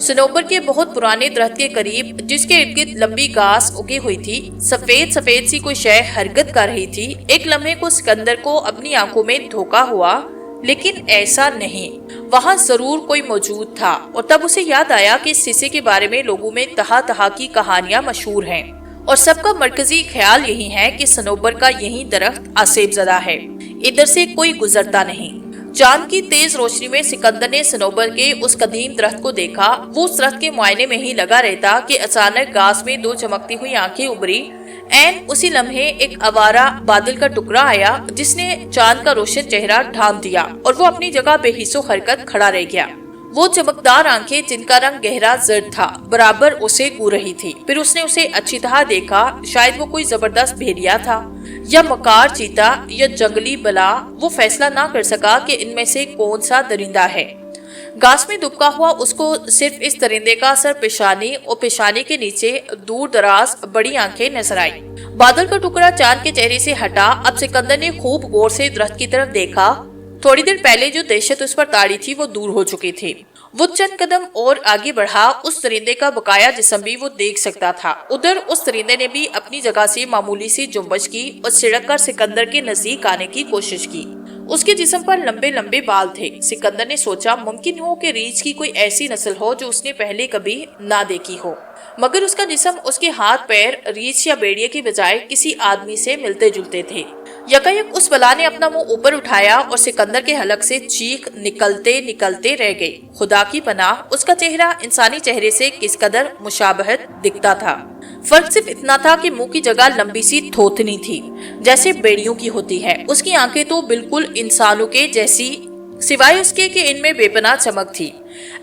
صنوبر کے بہت پرانے درخت کے قریب، جس کے ارد گرد لمبی گھاس اگی ہوئی تھی، سفید سفید سی کوئی شے حرکت کر رہی تھی۔ ایک لمحے کو سکندر کو اپنی آنکھوں میں دھوکا ہوا، لیکن ایسا نہیں، وہاں ضرور کوئی موجود تھا۔ اور تب اسے یاد آیا کہ اس حصے کے بارے میں لوگوں میں طرح طرح کی کہانیاں مشہور ہیں، اور سب کا مرکزی خیال یہی ہے کہ صنوبر کا یہی درخت آسیب زدہ ہے، ادھر سے کوئی گزرتا نہیں۔ چاند کی تیز روشنی میں سکندر نے صنوبر کے اس قدیم درخت کو دیکھا۔ وہ اس درخت کے معائنے میں ہی لگا رہتا کہ اچانک گھاس میں دو چمکتی ہوئی آنکھیں ابھری۔ عین اسی لمحے ایک آوارہ بادل کا ٹکڑا آیا جس نے چاند کا روشن چہرہ ڈھانپ دیا، اور وہ اپنی جگہ بے حس و حرکت کھڑا رہ گیا۔ وہ چمکدار آنکھیں، جن کا رنگ گہرا زرد تھا، برابر اسے گو رہی تھی۔ پھر اس نے اسے اچھی طرح دیکھا۔ شاید وہ کوئی زبردست بھیڑیا تھا، یا مکار چیتا، یا جنگلی بلا۔ وہ فیصلہ نہ کر سکا کہ ان میں سے کون سا درندہ ہے۔ گھاس میں دبکا ہوا اس کو صرف اس درندے کا سر پیشانی اور پیشانی کے نیچے دور دراز بڑی آنکھیں نظر آئی۔ بادل کا ٹکڑا چاند کے چہرے سے ہٹا۔ اب سکندر نے خوب غور سے درخت کی طرف دیکھا۔ تھوڑی دیر پہلے جو دہشت اس پر تاری تھی وہ دور ہو چکی تھی۔ وہ چند قدم اور آگے بڑھا۔ اس درندے کا بقایا جسم بھی وہ دیکھ سکتا تھا۔ ادھر اس درندے نے بھی اپنی جگہ سے معمولی سی جنبش کی اور سڑک کر سکندر کے نزدیک آنے کی کوشش کی۔ اس کے جسم پر لمبے لمبے بال تھے۔ سکندر نے سوچا ممکن ہو کہ ریچھ کی کوئی ایسی نسل ہو جو اس نے پہلے کبھی نہ دیکھی ہو، مگر اس کا جسم، اس کے ہاتھ پیر ریچھ یا بیڑیے کی بجائے کسی آدمی سے ملتے جلتے تھے۔ یکایک اس بلا نے اپنا منہ اوپر اٹھایا اور سکندر کے حلق سے چیخ نکلتے نکلتے رہ گئی۔ خدا کی پناہ، اس کا چہرہ انسانی چہرے سے کس قدر مشابہت دکھتا تھا۔ فرق صرف اتنا تھا کہ منہ کی جگہ لمبی سی تھوتنی تھی، جیسے بیڑیوں کی ہوتی ہے۔ اس کی آنکھیں تو بالکل انسانوں کے جیسی، سوائے اس کے کہ ان میں بے پناہ چمک تھی۔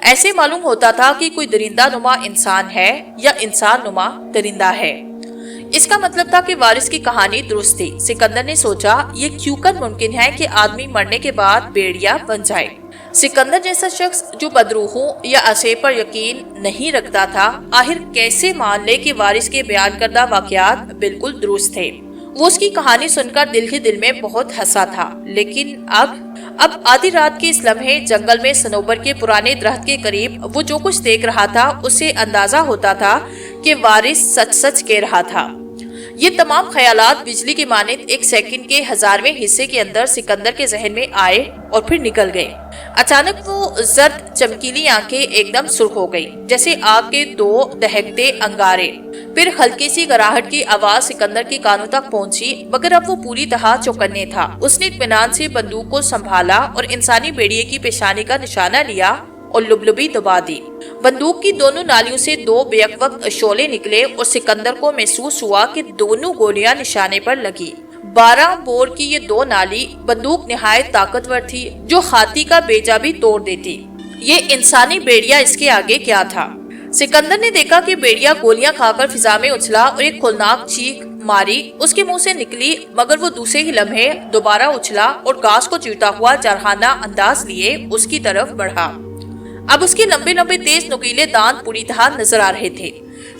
ایسے معلوم ہوتا تھا کہ کوئی درندہ نما انسان ہے یا انسان نما درندہ ہے۔ اس کا مطلب تھا کہ وارث کی کہانی درست تھی۔ سکندر نے سوچا یہ کیوں کر ممکن ہے کہ آدمی مرنے کے بعد بیڑیا بن جائے۔ سکندر جیسا شخص جو بدروحوں یا عصیب پر یقین نہیں رکھتا تھا، آخر کیسے مان لے کہ وارث کے بیان کردہ واقعات بالکل درست تھے۔ وہ اس کی کہانی سن کر دل ہی دل میں بہت ہنسا تھا، لیکن اب آدھی رات کے اس لمحے جنگل میں صنوبر کے پرانے درخت کے قریب وہ جو کچھ دیکھ رہا تھا، اس سے اندازہ ہوتا تھا کہ وارث سچ سچ کہہ رہا تھا۔ یہ تمام خیالات بجلی کی مانند ایک سیکنڈ کے 1000ویں حصے کے اندر سکندر کے ذہن میں آئے اور پھر نکل گئے۔ اچانک وہ زرد چمکیلی آنکھیں ایک دم سرخ ہو گئی، جیسے آگ کے دو دہکتے انگارے۔ پھر ہلکی سی گراہٹ کی آواز سکندر کے کانوں تک پہنچی، مگر اب وہ پوری طرح چوکنے تھا۔ اس نے اطمینان سے بندوق کو سنبھالا اور انسانی بیڑیے کی پیشانی کا نشانہ لیا اور لبلبی دبا دی۔ بندوق کی دونوں نالیوں سے دو بیک وقت شعلے نکلے اور سکندر کو محسوس ہوا کہ دونوں گولیاں نشانے پر لگی۔ 12 بور کی یہ دو نالی بندوق نہایت طاقتور تھی، جو ہاتھی کا بیجا بھی توڑ دیتی۔ یہ انسانی بیڑیا اس کے آگے کیا تھا؟ سکندر نے دیکھا کہ بیڑیا گولیاں کھا کر فضا میں اچھلا اور ایک کھولناک چیخ ماری اس کے منہ سے نکلی، مگر وہ دوسرے ہی لمحے دوبارہ اچھلا اور گھاس کو چیرتا ہوا جارحانہ انداز لیے اس کی طرف بڑھا۔ اب اس کے لمبے لمبے تیز نکیلے دانت پوری طرح نظر آ رہے تھے۔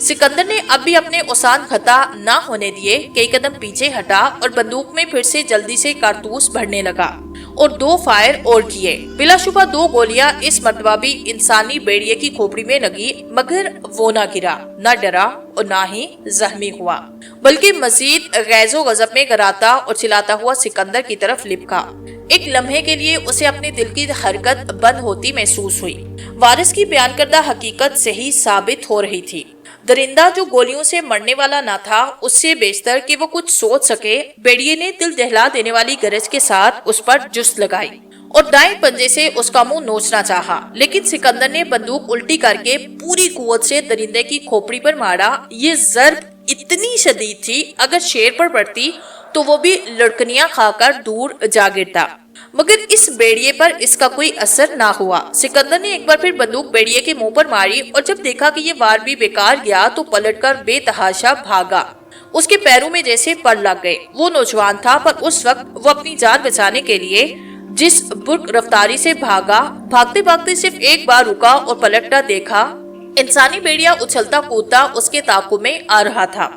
سکندر نے اب بھی اپنے اوسان خطا نہ ہونے دیے، کئی قدم پیچھے ہٹا اور بندوق میں پھر سے جلدی سے کارتوس بھرنے لگا اور 2 فائر اور کیے۔ بلا شبہ 2 گولیاں اس مرتبہ بھی انسانی بیڑیے کی کھوپڑی میں لگی، مگر وہ نہ گرا، نہ ڈرا اور نہ ہی زخمی ہوا، بلکہ مزید غیظ و غضب میں گراتا اور چلاتا ہوا سکندر کی طرف لپکا۔ ایک لمحے کے لیے اسے اپنے دل کی حرکت بند ہوتی محسوس ہوئی۔ وارث کی بیان کردہ حقیقت صحیح ثابت ہو رہی تھی۔ درندہ جو گولیوں سے مرنے والا نہ تھا، اس سے بیشتر کہ وہ کچھ سوچ سکے، بیڑیے نے دل دہلا دینے والی گرج کے ساتھ اس پر جست لگائی اور دائیں پنجے سے اس کا منہ نوچنا چاہا، لیکن سکندر نے بندوق الٹی کر کے پوری قوت سے درندے کی کھوپڑی پر مارا۔ یہ ضرب اتنی شدید تھی، اگر شیر پر پڑتی تو وہ بھی لڑکنیاں کھا کر دور جا گرتا، مگر اس بیڑیے پر اس کا کوئی اثر نہ ہوا۔ سکندر نے ایک بار پھر بندوق بیڑیے کے منہ پر ماری اور جب دیکھا کہ یہ وار بھی بیکار گیا تو پلٹ کر بے تحاشا بھاگا۔ اس کے پیروں میں جیسے پڑ لگ گئے۔ وہ نوجوان تھا، پر اس وقت وہ اپنی جان بچانے کے لیے جس برق رفتاری سے بھاگا، بھاگتے بھاگتے صرف ایک بار رکا اور پلٹ کر دیکھا، انسانی بیڑیا اچھلتا کودتا اس کے تعاقب میں آ رہا تھا۔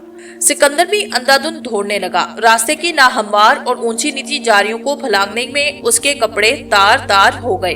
سکندر بھی اندھا دھند دوڑنے لگا۔ راستے کی ناہموار اور اونچی نیچی جاریوں کو پھلانگنے میں اس کے کپڑے تار تار ہو گئے۔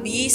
20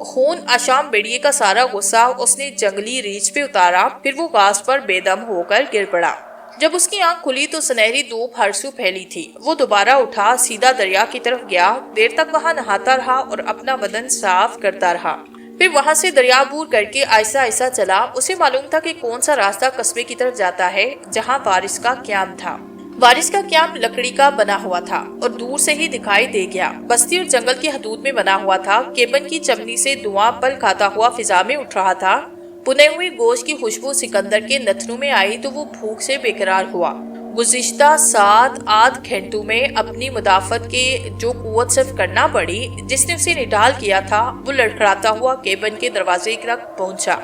خون آشام بیڑیے کا سارا غصہ اس نے جنگلی ریچھ پہ اتارا، پھر وہ گھاس پر بے دم ہو کر گر پڑا۔ جب اس کی آنکھ کھلی تو سنہری دھوپ ہر سو پھیلی تھی۔ وہ دوبارہ اٹھا، سیدھا دریا کی طرف گیا، دیر تک وہاں نہاتا رہا اور اپنا بدن صاف کرتا رہا۔ پھر وہاں سے دریا عبور کر کے آہستہ آہستہ چلا۔ اسے معلوم تھا کہ کون سا راستہ قصبے کی طرف جاتا ہے جہاں وارث کا قیام تھا۔ وارث کا قیام لکڑی کا بنا ہوا تھا اور دور سے ہی دکھائی دے گیا۔ بستی اور جنگل کی حدود میں بنا ہوا تھا۔ کیبن کی چمنی سے دھواں پل کھاتا ہوا فضا میں اٹھ رہا تھا۔ بنے ہوئے گوشت کی خوشبو سکندر کے نتنوں میں آئی تو وہ بھوک سے بے قرار ہوا۔ گزشتہ 7-8 گھنٹوں میں اپنی مدافعت کے جو قوت صرف کرنا پڑی، جس نے اسے نڈال کیا تھا، وہ لڑکھڑاتا ہوا کیبن کے دروازے تک پہنچا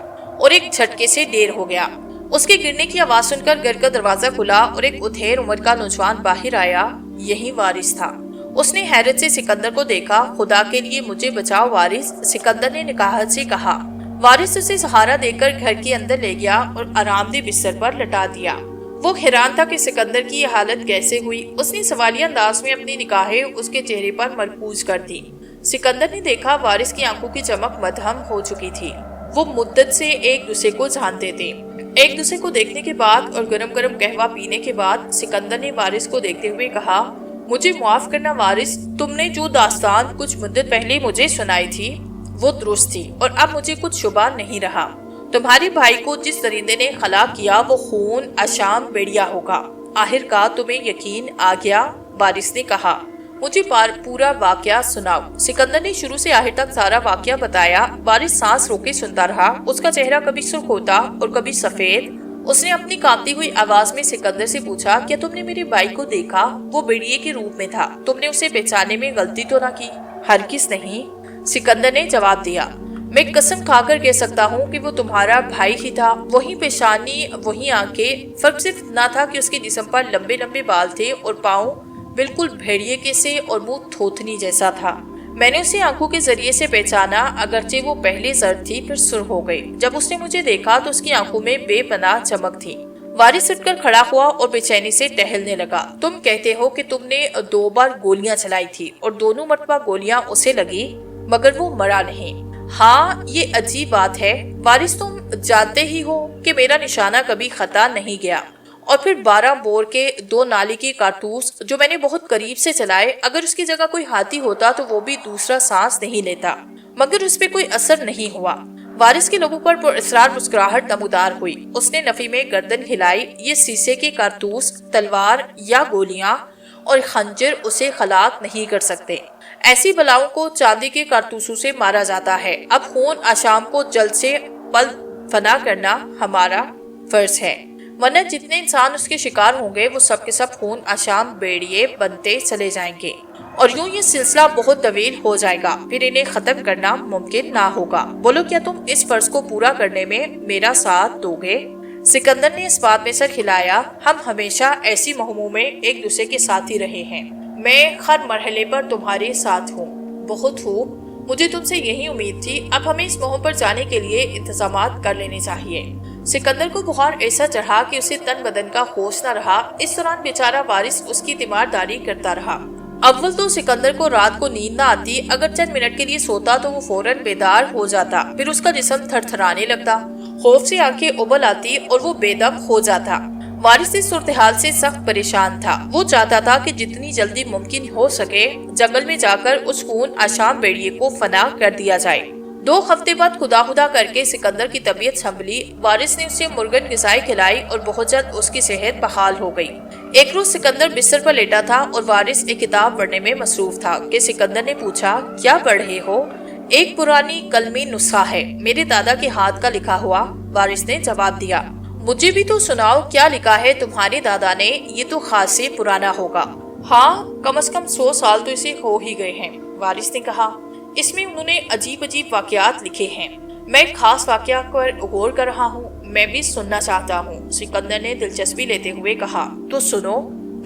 اور ایک جھٹکے سے دیر ہو گیا۔ اس کے گرنے کی آواز سن کر گھر کا دروازہ کھلا اور ایک ادھیر عمر کا نوجوان باہر آیا۔ یہی وارث تھا۔ اس نے حیرت سے سکندر کو دیکھا۔ خدا کے لیے مجھے بچاؤ وارث، سکندر نے نکاہت سے کہا۔ وارث اسے سہارا دے کر گھر کے اندر لے گیا اور آرام دہ بستر پر لٹا دیا۔ وہ حیران تھا کہ سکندر کی یہ حالت کیسے ہوئی۔ اس نے سوالیہ انداز میں اپنی نگاہیں اس کے چہرے پر مرکوز کر دی۔ سکندر نے دیکھا وارث کی آنکھوں کی چمک مدھم ہو چکی تھی۔ وہ مدت سے ایک دوسرے کو جانتے تھے۔ ایک دوسرے کو دیکھنے کے بعد اور گرم گرم قہوہ پینے کے بعد سکندر نے وارث کو دیکھتے ہوئے کہا، مجھے معاف کرنا وارث، تم نے جو داستان کچھ مدت پہلے مجھے سنائی تھی وہ درست تھی اور اب مجھے کچھ شبہ نہیں رہا۔ تمہارے بھائی کو جس درندے نے ہلاک کیا وہ خون آشام بیڑیا ہوگا۔ آخر کار تمہیں یقین آ گیا؟ وارث نے کہا۔ مجھے پورا واقعہ سناؤ۔ سکندر نے شروع سے آخر تک سارا واقعہ بتایا۔ وارث سانس روکے سنتا رہا۔ اس کا چہرہ کبھی سرخ ہوتا اور کبھی سفید۔ اس نے اپنی کانپتی ہوئی آواز میں سکندر سے پوچھا، کیا تم نے میرے بھائی کو دیکھا؟ وہ بیڑیے کے روپ میں تھا۔ تم نے اسے پہچاننے میں غلطی تو نہ کی؟ ہرگز نہیں، سکندر نے جواب دیا۔ میں قسم کھا کر کہہ سکتا ہوں کہ وہ تمہارا بھائی ہی تھا۔ وہی پیشانی، وہی آنکھیں، فرق صرف اتنا تھا کہ اس کے جسم پر لمبے لمبے بال تھے اور پاؤں بالکل بھیڑیے کے سے اور منہ تھوتنی جیسا تھا۔ میں نے اسے آنکھوں کے ذریعے سے پہچانا، اگرچہ وہ پہلے زرد تھی پھر سرخ ہو گئی۔ جب اس نے مجھے دیکھا تو اس کی آنکھوں میں بے پناہ چمک تھی۔ وارث اٹھ کر کھڑا ہوا اور بے چینی سے ٹہلنے لگا۔ تم کہتے ہو کہ تم نے 2 بار گولیاں چلائی تھی اور دونوں مرتبہ گولیاں اسے لگی مگر وہ مرا نہیں۔ ہاں، یہ عجیب بات ہے وارث، تم جانتے ہی ہو کہ میرا نشانہ کبھی خطا نہیں گیا۔ اور پھر 12 بور کے 2 نالی کی کارتوس جو میں نے بہت قریب سے چلائے، اگر اس کی جگہ کوئی ہاتھی ہوتا تو وہ بھی دوسرا سانس نہیں لیتا، مگر اس پہ کوئی اثر نہیں ہوا۔ وارث کے لوگوں پر پراسرار مسکراہٹ نمودار ہوئی۔ اس نے نفی میں گردن ہلائی۔ یہ سیسے کے کارتوس، تلوار یا گولیاں اور خنجر اسے ہلاک نہیں کر سکتے۔ ایسی بلاؤں کو چاندی کے کارتوسوں سے مارا جاتا ہے۔ اب خون آشام کو جلد سے پل فنا کرنا ہمارا فرض ہے، ورنہ جتنے انسان اس کے شکار ہوں گے وہ سب کے سب خون آشام بیڑیے بنتے چلے جائیں گے، اور یوں یہ سلسلہ بہت طویل ہو جائے گا، پھر انہیں ختم کرنا ممکن نہ ہوگا۔ بولو، کیا تم اس فرض کو پورا کرنے میں میرا ساتھ دو گے؟ سکندر نے اس بات میں سر ہلایا۔ ہم ہمیشہ ایسی مہموں میں ایک دوسرے کے ساتھ ہی رہے ہیں۔ میں ہر مرحلے پر تمہارے ساتھ ہوں۔ بہت خوب، مجھے تم سے یہی امید تھی۔ اب ہمیں اس مہم پر جانے کے لیے انتظامات کر لینے چاہیے۔ سکندر کو بخار ایسا چڑھا کہ اسے تن بدن کا ہوش نہ رہا۔ اس دوران بیچارہ وارث اس کی تیمارداری کرتا رہا۔ اول تو سکندر کو رات کو نیند نہ آتی، اگر چند منٹ کے لیے سوتا تو وہ فوراً بیدار ہو جاتا، پھر اس کا جسم تھر تھرانے لگتا، خوف سے آنکھیں ابل آتی اور وہ بے دم ہو جاتا۔ وارث اس صورتحال سے سخت پریشان تھا۔ وہ چاہتا تھا کہ جتنی جلدی ممکن ہو سکے جنگل میں جا کر اس خون آشام بیڑیے کو فنا کر دیا جائے۔ 2 ہفتے بعد خدا خدا کر کے سکندر کی طبیعت سنبھلی۔ وارث نے اسے مرغن غذائیں کھلائی اور بہت جلد اس کی صحت بحال ہو گئی۔ ایک روز سکندر بستر پر لیٹا تھا اور وارث ایک کتاب پڑھنے میں مصروف تھا کہ سکندر نے پوچھا، کیا پڑھ رہے ہو؟ ایک پرانی قلمی نسخہ ہے، میرے دادا کے ہاتھ کا لکھا ہوا، وارث نے جواب دیا۔ مجھے بھی تو سناؤ، کیا لکھا ہے تمہارے دادا نے؟ یہ تو خاصی پرانا ہوگا۔ ہاں، کم از کم 100 سال تو اسے ہو ہی گئے ہیں، وارث نے کہا۔ اس میں انہوں نے عجیب عجیب واقعات لکھے ہیں۔ میں ایک خاص واقعہ پر غور کر رہا ہوں، میں بھی سننا چاہتا ہوں، سکندر نے دلچسپی لیتے ہوئے کہا۔ تو سنو۔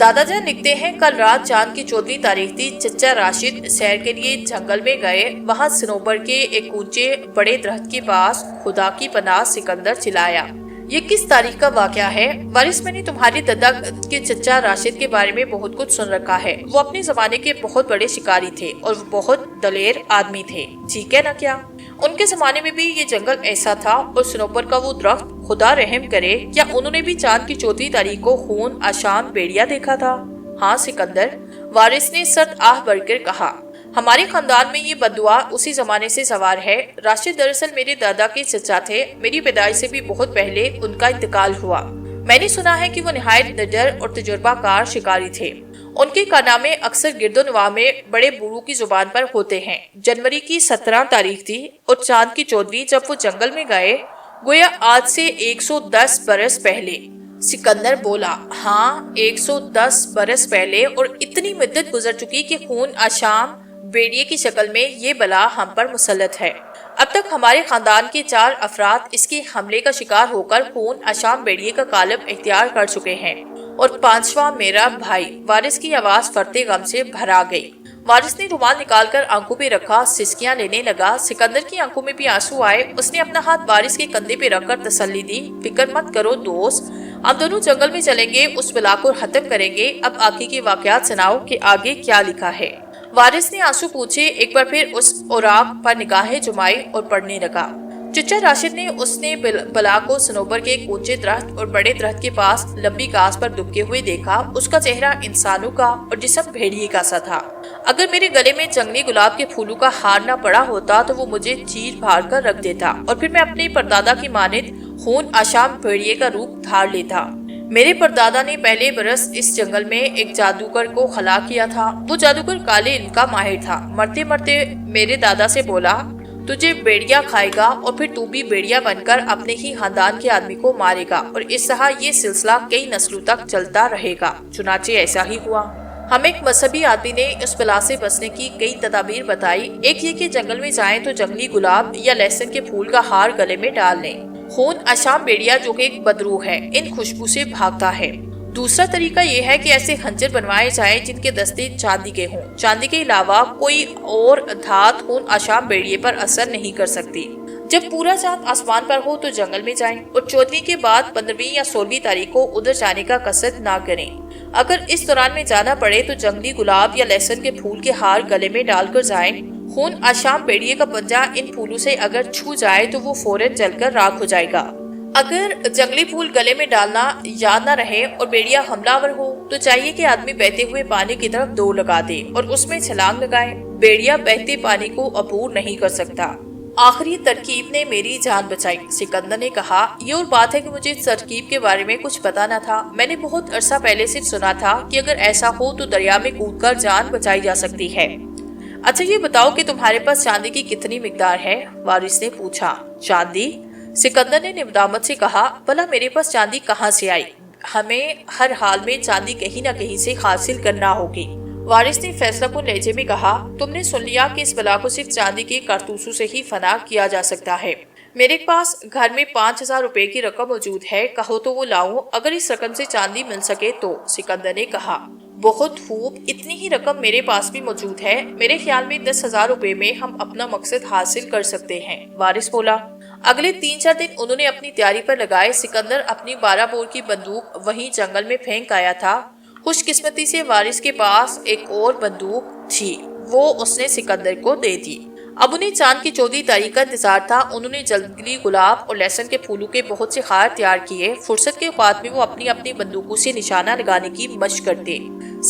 دادا جان لکھتے ہیں، کل رات چاند کی 14 تاریخ تھی۔ چچا راشد سیر کے لیے جنگل میں گئے۔ وہاں صنوبر کے ایک اونچے بڑے درخت کے پاس خدا کی پناہ سکندر چلایا۔ یہ کس تاریخ کا واقعہ ہے؟ وارث، میں نے تمہارے دادا کے چچا راشد کے بارے میں بہت کچھ سن رکھا ہے۔ وہ اپنے زمانے کے بہت بڑے شکاری تھے اور وہ بہت دلیر آدمی تھے، ٹھیک ہے نا کیا؟ ان کے زمانے میں بھی یہ جنگل ایسا تھا اور صنوبر کا وہ درخت، خدا رحم کرے، کیا انہوں نے بھی چاند کی 14 تاریخ کو خون آشام بیڑیا دیکھا تھا؟ ہاں سکندر، وارث نے سرد آہ بھر کر کہا۔ ہمارے خاندان میں یہ بددعا اسی زمانے سے سوار ہے۔ راشد دراصل میرے دادا کے چچا تھے، میری پیدائش سے بھی بہت پہلے ان کا انتقال ہوا۔ میں نے سنا ہے کہ وہ نہایت نڈر اور تجربہ کار شکاری تھے۔ ان کے کارنامے اکثر گرد و نواح میں بڑے بوڑھوں کی زبان پر ہوتے ہیں۔ جنوری کی 17 تاریخ تھی اور چاند کی 14 جب وہ جنگل میں گئے، گویا آج سے 110 برس پہلے۔ سکندر بولا، ہاں 110 برس پہلے، اور اتنی مدت گزر چکی کہ خون آشام بیڑیے کی شکل میں یہ بلا ہم پر مسلط ہے۔ اب تک ہمارے خاندان کے 4 افراد اس کے حملے کا شکار ہو کر خون آشام بیڑیے کا قالب اختیار کر چکے ہیں، اور 5واں میرا بھائی۔ وارث کی آواز فرتے غم سے بھرا گئی۔ وارث نے رومال نکال کر آنکھوں پہ رکھا، سسکیاں لینے لگا۔ سکندر کی آنکھوں میں بھی آنسو آئے۔ اس نے اپنا ہاتھ وارث کے کندھے پہ رکھ کر تسلی دی، فکر مت کرو دوست، ہم دونوں جنگل میں چلیں گے، اس بلا کو ختم کریں گے۔ اب آگے کے واقعات سناؤ کہ آگے کیا لکھا ہے۔ وارث نے آنسو پوچھے، ایک بار پھر اس اوراق پر نگاہیں جمائی اور پڑھنے لگا۔ چچا راشد نے اس نے بلا کو صنوبر کے ایک اونچے درخت اور بڑے درخت کے پاس لمبی گھاس پر دبکے ہوئے دیکھا۔ اس کا چہرہ انسانوں کا اور جسم بھیڑیے کا سا تھا۔ اگر میرے گلے میں جنگلی گلاب کے پھولوں کا ہار نہ پڑا ہوتا تو وہ مجھے چیر پھاڑ کر رکھ دیتا، اور پھر میں اپنے پردادا کی مانند خون آشام بھیڑیے کا روپ دھار لیتا۔ میرے پردادا نے پہلے برس اس جنگل میں ایک جادوگر کو خلا کیا تھا۔ وہ جادوگر کالے علم کا ماہر تھا۔ مرتے مرتے میرے دادا سے بولا، تجھے بیڑیا کھائے گا اور پھر تو بھی بیڑیا بن کر اپنے ہی خاندان کے آدمی کو مارے گا، اور اس طرح یہ سلسلہ کئی نسلوں تک چلتا رہے گا۔ چنانچہ ایسا ہی ہوا۔ ہم ایک مذہبی آدمی نے اس بلا سے بچنے کی کئی تدابیر بتائی۔ ایک یہ کہ جنگل میں جائیں تو جنگلی گلاب یا لہسن کے پھول کا ہار گلے میں ڈال لیں۔ خون آشام بیڑیا جو کہ ایک بدروح ہے، ان خوشبو سے بھاگتا ہے۔ دوسرا طریقہ یہ ہے کہ ایسے خنجر بنوائے جائیں جن کے دستے چاندی کے ہوں۔ چاندی کے علاوہ کوئی اور دھات خون آشام بیڑیے پر اثر نہیں کر سکتی۔ جب پورا چاند آسمان پر ہو تو جنگل میں جائیں، اور 14 کے بعد 15 یا 16 تاریخ کو ادھر جانے کا قصد نہ کریں۔ اگر اس دوران میں جانا پڑے تو جنگلی گلاب یا لہسن کے پھول کے ہار گلے میں ڈال کر جائیں۔ خون آشام بیڑیے کا پنجہ ان پھولوں سے اگر چھو جائے تو وہ فوراً جل کر راکھ ہو جائے گا۔ اگر جنگلی پھول گلے میں ڈالنا یاد نہ رہے اور بیڑیا حملہ آور ہو تو چاہیے کہ آدمی بہتے ہوئے پانی کی طرف دوڑ لگا دے اور اس میں چھلانگ لگائے۔ بیڑیا بہتے پانی کو عبور نہیں کر سکتا۔ آخری ترکیب نے میری جان بچائی، سکندر نے کہا۔ یہ اور بات ہے کہ مجھے اس ترکیب کے بارے میں کچھ پتا نہ تھا۔ میں نے بہت عرصہ پہلے صرف سنا تھا کہ اگر ایسا ہو تو دریا میں کود کر جان بچائی جا سکتی ہے۔ اچھا یہ بتاؤ کہ تمہارے پاس چاندی کی کتنی مقدار ہے؟ وارث نے پوچھا۔ چاندی؟ سکندر نے ندامت سے کہا، بھلا میرے پاس چاندی کہاں سے آئی؟ ہمیں ہر حال میں چاندی کہیں نہ کہیں سے حاصل کرنا ہوگی۔ وارث نے فیصلہ کن لہجے میں کہا، تم نے سن لیا کہ اس بلا کو صرف چاندی کے کارتوسوں سے ہی فنا کیا جا سکتا ہے۔ میرے پاس گھر میں 5000 روپے کی رقم موجود ہے، کہو تو وہ لاؤں اگر اس رقم سے چاندی مل سکے تو، سکندر نے کہا۔ بہت خوب، اتنی ہی رقم میرے پاس بھی موجود ہے۔ میرے خیال میں 10,000 روپے میں ہم اپنا مقصد حاصل کر سکتے ہیں، وارث بولا۔ اگلے 3-4 دن انہوں نے اپنی تیاری پر لگائے۔ سکندر اپنی 12 بور کی بندوق وہیں جنگل میں پھینک آیا تھا۔ خوش قسمتی سے وارث کے پاس ایک اور بندوق تھی، وہ اس نے سکندر کو دے دی۔ اب انہیں چاند کی 14 تاریخ کا انتظار تھا۔ انہوں نے جنگلی گلاب اور لہسن کے پھولوں کے بہت سے ہار تیار کیے۔ فرصت کے اوقات میں وہ اپنی اپنی بندوقوں سے نشانہ لگانے کی مشق کرتے۔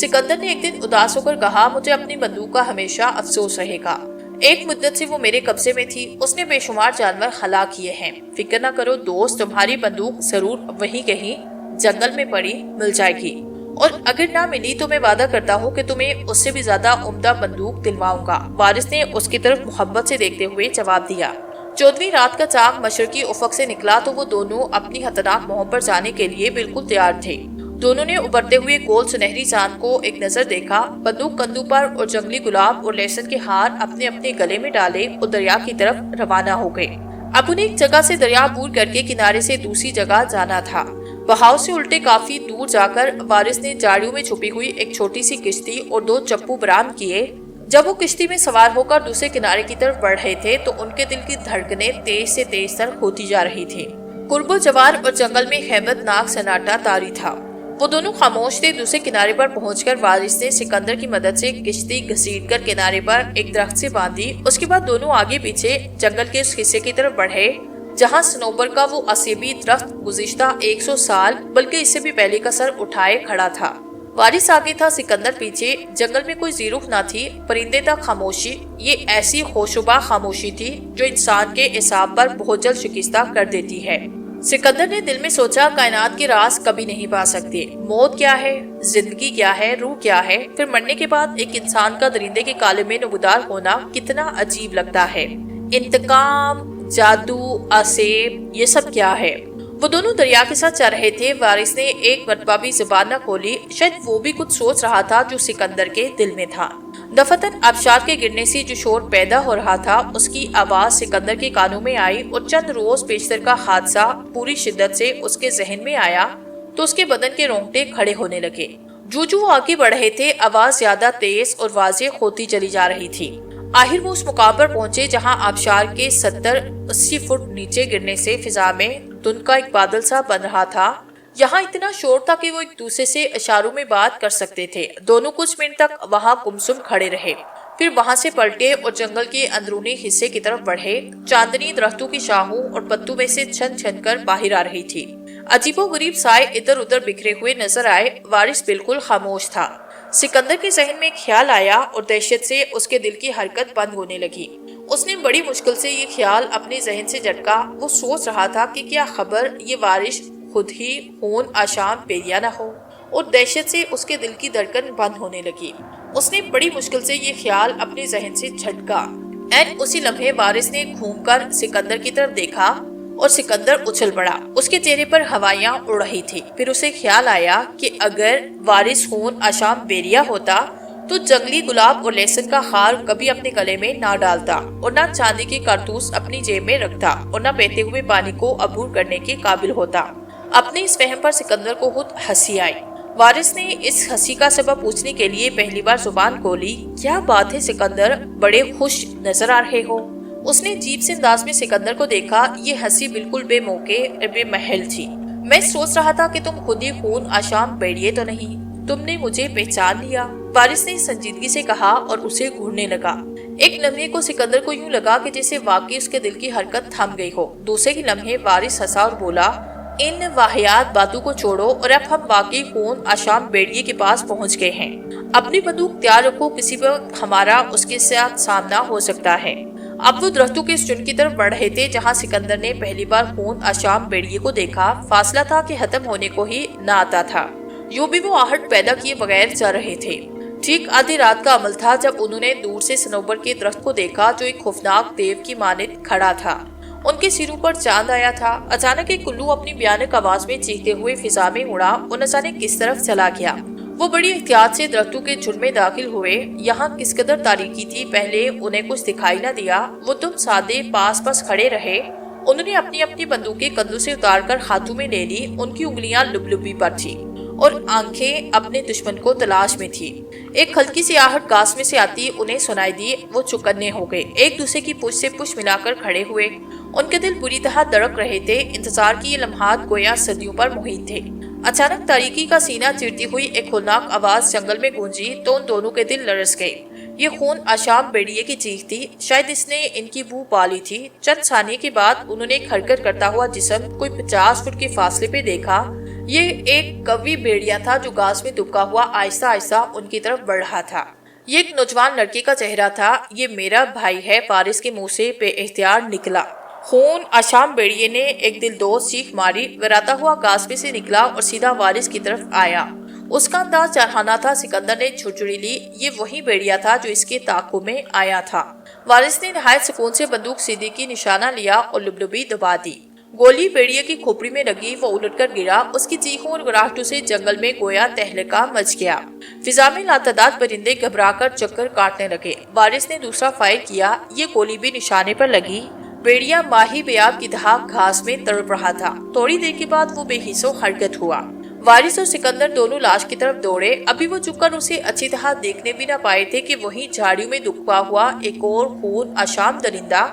سکندر نے ایک دن اداس ہو کر کہا، مجھے اپنی بندوق کا ہمیشہ افسوس رہے گا۔ ایک مدت سے وہ میرے قبضے میں تھی، اس نے بے شمار جانور ہلاک کیے ہیں۔ فکر نہ کرو دوست، تمہاری بندوق ضرور وہیں کہیں جنگل میں پڑی مل جائے گی، اور اگر نہ ملی تو میں وعدہ کرتا ہوں کہ تمہیں اس سے بھی زیادہ عمدہ بندوق دلواؤں گا۔ وارث نے اس کی طرف محبت سے دیکھتے ہوئے جواب دیا۔ 14ویں رات کا چاند مشرقی افق سے نکلا تو وہ دونوں اپنی خطرناک مہم پر جانے کے لیے بالکل تیار تھے۔ دونوں نے ابھرتے ہوئے گول سنہری چاند کو ایک نظر دیکھا، بندوق کندھوں پر اور جنگلی گلاب اور لہسن کے ہار اپنے اپنے گلے میں ڈالے اور دریا کی طرف روانہ ہو گئے۔ اب انہیں ایک جگہ سے دریا عبور کر کے کنارے سے دوسری جگہ جانا تھا۔ بہاؤ سے الٹے کافی دور جا کر وارث نے جاڑیوں میں چھپی ہوئی ایک چھوٹی سی کشتی اور 2 چپو برآمد کیے۔ جب وہ کشتی میں سوار ہو کر دوسرے کنارے کی طرف بڑھ رہے تھے تو ان کے دل کی دھڑکنیں تیز سے تیز تر ہوتی جا رہی تھی۔ قرب و جوار اور جنگل میں ہیبت ناک سناٹا طاری تھا۔ وہ دونوں خاموش تھے۔ دوسرے کنارے پر پہنچ کر وارث نے سکندر کی مدد سے کشتی گھسیٹ کر کنارے پر ایک درخت سے باندھی۔ اس کے بعد دونوں آگے پیچھے جنگل کے اس حصے کی طرف بڑھے جہاں صنوبر کا وہ اسیبی درخت گزشتہ 100 سال بلکہ اس سے بھی پہلے کا سر اٹھائے کھڑا تھا۔ وارث آگے تھا، سکندر پیچھے۔ جنگل میں کوئی زیرک نہ تھی، پرندے تک خاموشی۔ یہ ایسی خوشبو خاموشی تھی جو انسان کے اعصاب پر بہت جلد شکستہ کر دیتی ہے۔ سکندر نے دل میں سوچا، کائنات کے راز کبھی نہیں پا سکتے۔ موت کیا ہے، زندگی کیا ہے، روح کیا ہے، پھر مرنے کے بعد ایک انسان کا درندے کے کالے میں نمودار ہونا کتنا عجیب لگتا ہے۔ انتقام، جادو، اسیب، یہ سب کیا ہے؟ وہ دونوں دریا کے ساتھ چل رہے تھے۔ وارث نے ایک مرتبہ بھی زبان نہ کھولی، شاید وہ بھی کچھ سوچ رہا تھا جو سکندر کے دل میں تھا۔ دفتن آبشار کے گرنے سے جو شور پیدا ہو رہا تھا اس کی آواز سکندر کے کانوں میں آئی، اور چند روز پیشتر کا حادثہ پوری شدت سے اس کے ذہن میں آیا تو اس کے بدن کے رونگٹے کھڑے ہونے لگے۔ جو آگے بڑھ رہے تھے آواز زیادہ تیز اور واضح ہوتی چلی جا رہی تھی۔ آخر وہ اس مقام پر پہنچے جہاں آبشار کے 70-80 فٹ نیچے گرنے سے فضا میں دھند کا ایک بادل سا بن رہا تھا۔ یہاں اتنا شور تھا کہ وہ ایک دوسرے سے اشاروں میں بات کر سکتے تھے۔ دونوں کچھ منٹ تک وہاں گمسم کھڑے رہے، پھر وہاں سے پلٹے اور جنگل کے اندرونی حصے کی طرف بڑھے۔ چاندنی درختوں کی شاخوں اور پتوں میں سے چھن چھن کر باہر آ رہی تھی۔ عجیب و غریب سائے ادھر ادھر بکھرے ہوئے نظر آئے۔ وارث بالکل خاموش تھا۔ سکندر کے ذہن میں خیال آیا اور دہشت سے اس کے دل کی حرکت بند ہونے لگی۔ اس نے بڑی مشکل سے یہ خیال اپنے ذہن سے جھٹکا۔ وہ سوچ رہا تھا کہ کیا خبر یہ وارث خود ہی خون آشام پیریا نہ ہو، اور دہشت سے اس کے دل کی دھڑکن بند ہونے لگی۔ اس نے بڑی مشکل سے یہ خیال اپنے ذہن سے جھٹکا۔ اسی لمحے وارث نے گھوم کر سکندر کی طرف دیکھا اور سکندر اچھل پڑا۔ اس کے چہرے پر ہوائیاں اڑ رہی تھی۔ پھر اسے خیال آیا کہ اگر وارث خون آشام بیریا ہوتا تو جنگلی گلاب اور لہسن کا خار کبھی اپنے گلے میں نہ ڈالتا، اور نہ چاندی کے کارتوس اپنی جیب میں رکھتا، اور نہ بہتے ہوئے پانی کو عبور کرنے کے قابل ہوتا۔ اپنے اس فہم پر سکندر کو خود ہنسی آئی۔ وارث نے اس ہنسی کا سبب پوچھنے کے لیے پہلی بار زبان کھولی۔ کیا بات ہے سکندر، بڑے خوش نظر آ رہے ہو؟ اس نے عجیب سے انداز میں سکندر کو دیکھا۔ یہ ہنسی بالکل بے موقع اور بے محل تھی۔ میں سوچ رہا تھا کہ تم خود ہی خون آشام بیڑیے تو نہیں؟ تم نے مجھے پہچان لیا؟ وارث نے سنجیدگی سے کہا اور اسے گھورنے لگا۔ ایک لمحے کو سکندر کو یوں لگا کہ جیسے واقعی اس کے دل کی حرکت تھم گئی ہو۔ دوسرے ہی لمحے وارث ہنسا اور بولا، ان واہیات باتوں کو چھوڑو اور اب ہم واقعی خون آشام بیڑیے کے پاس پہنچ گئے ہیں۔ اپنی بندوق تیار رکھو، کسی وقت ہمارا اس کے ساتھ سامنا ہو سکتا ہے۔ اب وہ درختوں کے اس جھنڈ کی طرف بڑھ رہے تھے جہاں سکندر نے پہلی بار خون آشام بیڑیے کو دیکھا۔ فاصلہ تھا کہ ختم ہونے کو ہی نہ آتا تھا۔ یوں بھی وہ آہٹ پیدا کیے بغیر چل رہے تھے۔ ٹھیک آدھی رات کا عمل تھا جب انہوں نے دور سے صنوبر کے درخت کو دیکھا جو ایک خوفناک دیو کی مانند کھڑا تھا۔ ان کے سروں پر چاند آیا تھا۔ اچانک ایک الو اپنی بھیانک آواز میں چیختے ہوئے فضا میں اڑا اور نہ جانے کس طرف چلا گیا۔ وہ بڑی احتیاط سے درختوں کے جھنڈ میں داخل ہوئے۔ یہاں کس قدر تاریکی تھی، پہلے انہیں کچھ دکھائی نہ دیا۔ وہ دم سادے پاس پاس کھڑے رہے۔ انہوں نے اپنی اپنی بندوقیں کندھوں سے اتار کر ہاتھوں میں لے لی۔ ان کی انگلیاں لبلبی پر تھی اور آنکھیں اپنے دشمن کو تلاش میں تھی۔ ایک ہلکی سی آہٹ گاس میں سے آتی انہیں سنائی دی۔ وہ چوکنے ہو گئے، ایک دوسرے کی پشت سے پشت ملا کر کھڑے ہوئے۔ ان کے دل بری طرح دھڑک رہے تھے۔ انتظار کی یہ لمحات گویا صدیوں پر محیط تھے۔ اچانک تاریکی کا سینہ چیرتی ہوئی ایک ہولناک آواز جنگل میں گونجی تو ان دونوں کے دل لرز گئے۔ یہ خون آشام بیڑیے کی چیخ تھی۔ شاید اس نے ان کی بو پا لی تھی۔ چند ثانیے کے بعد انہوں نے ایک حرکت کرتا ہوا جسم کوئی 50 فٹ کے فاصلے پہ دیکھا۔ یہ ایک قوی بیڑیا تھا جو گھاس میں دبکا ہوا آہستہ آہستہ ان کی طرف بڑھ رہا تھا۔ یہ ایک نوجوان لڑکے کا چہرہ تھا۔ یہ میرا بھائی ہے، وارث کے منہ سے بے اختیار نکلا۔ خون آشام بیڑیے نے ایک دل دوز چیخ ماری، وراتا ہوا گھاس میں سے نکلا اور سیدھا وارث کی طرف آیا۔ اس کا انداز جارحانہ تھا۔ سکندر نے جھرجھری لی۔ یہ وہی بیڑیا تھا جو اس کے طاقوں میں آیا تھا۔ وارث نے نہایت سکون سے بندوق سیدھی کی نشانہ لیا اور لبلبی دبا دی۔ گولی بیڑیے کی کھوپڑی میں لگی۔ وہ الٹ کر گرا۔ اس کی چیخوں اور گراہٹوں سے جنگل میں گویا تہلکہ مچ گیا۔ فضا میں لاتعداد پرندے گھبرا کر چکر کاٹنے لگے۔ وارث نے دوسرا فائر کیا۔ یہ گولی بھی نشانے پر لگی۔ بیڑیا ماہی بیاب کی طرح گھاس میں تڑپ رہا تھا۔ تھوڑی دیر کے بعد وہ بے حس و حرکت ہوا۔ وارث اور سکندر دونوں لاش کی طرف دوڑے۔ ابھی وہ جھک کر اسے اچھی طرح دیکھنے بھی نہ پائے تھے کہ وہیں جھاڑیوں میں دبکا ہوا ایک اور خون آشام درندہ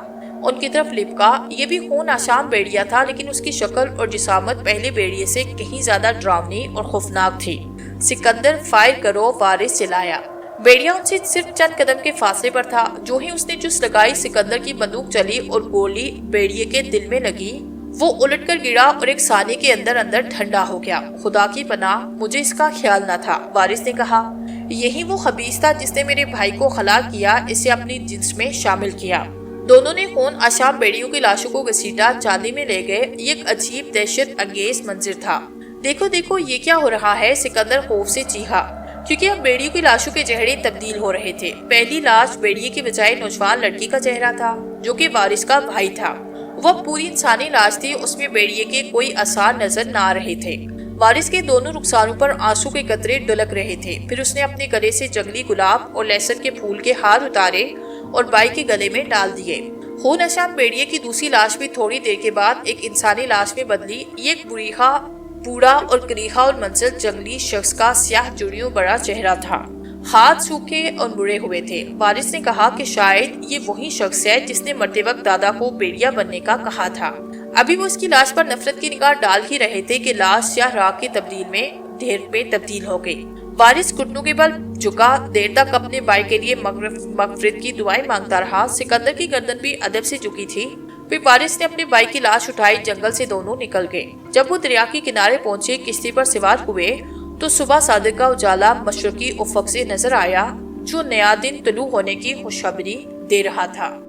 ان کی طرف لپکا۔ یہ بھی خون آشام بیڑیا تھا، لیکن اس کی شکل اور جسامت پہلے بیڑیے سے کہیں زیادہ ڈراؤنی اور خوفناک تھی۔ سکندر فائر کرو، وارث چلایا۔ بیڑیا ان سے صرف چند قدم کے فاصلے پر تھا۔ جو ہی اس نے جس لگائی، سکندر کی بندوق چلی اور گولی بیڑیے کے دل میں لگی۔ وہ الٹ کر گرا اور ایک ثانیے کے اندر اندر ٹھنڈا ہو گیا۔ خدا کی پناہ، مجھے اس کا خیال نہ تھا، وارث نے کہا۔ یہی وہ خبیث تھا جس نے میرے بھائی کو ہلاک کیا، اسے اپنی جنس میں شامل کیا۔ دونوں نے خون آشام بیڑیوں کی لاشوں کو گھسیٹا، چاندی میں لے گئے۔ یہ ایک عجیب دہشت انگیز منظر تھا۔ دیکھو دیکھو، یہ کیا ہو رہا ہے، سکندر خوف سے چیخا، کیونکہ اب بیڑیوں کی لاشوں کے چہرے تبدیل ہو رہے تھے۔ پہلی لاش بیڑیے کی بجائے نوجوان لڑکی کا چہرہ تھا، جو کہ وارث کا بھائی تھا۔ وہ پوری انسانی لاش تھی، اس میں بیڑیے کے کوئی آثار نظر نہ آ رہے تھے۔ وارث کے دونوں رخساروں پر آنسو کے قطرے ڈلک رہے تھے۔ پھر اس نے اپنے گلے سے جنگلی گلاب اور لہسن کے پھول کے ہار اتارے اور بائی کے گلے میں ڈال دیے۔ خون آشام بیڑیے کی دوسری لاش بھی تھوڑی دیر کے بعد ایک انسانی لاش میں بدلی۔ یہ ایک بریحا، بوڑھا اور کریحا اور منزل جنگلی شخص کا سیاہ جڑیوں بڑا چہرہ تھا۔ ہاتھ سوکھے اور مڑے ہوئے تھے۔ وارث نے کہا کہ شاید یہ وہی شخص ہے جس نے مرتے وقت دادا کو بیڑیا بننے کا کہا تھا۔ ابھی وہ اس کی لاش پر نفرت کی نگاہ ڈال ہی رہے تھے کہ لاش سیاہ راکھ کے تبدیل میں ڈھیر میں تبدیل ہو گئی۔ وارث گھٹنوں کے بل جھکا، دیر تک اپنے بھائی کے لیے مغفرت کی دعائیں مانگتا رہا۔ سکندر کی گردن بھی ادب سے جھکی تھی۔ پھر وارث نے اپنے بھائی کی لاش اٹھائی، جنگل سے دونوں نکل گئے۔ جب وہ دریا کے کنارے پہنچے، کشتی پر سوار ہوئے تو صبح صادق کا اجالا مشرقی افق سے نظر آیا، جو نیا دن طلوع ہونے کی خوشخبری دے رہا تھا۔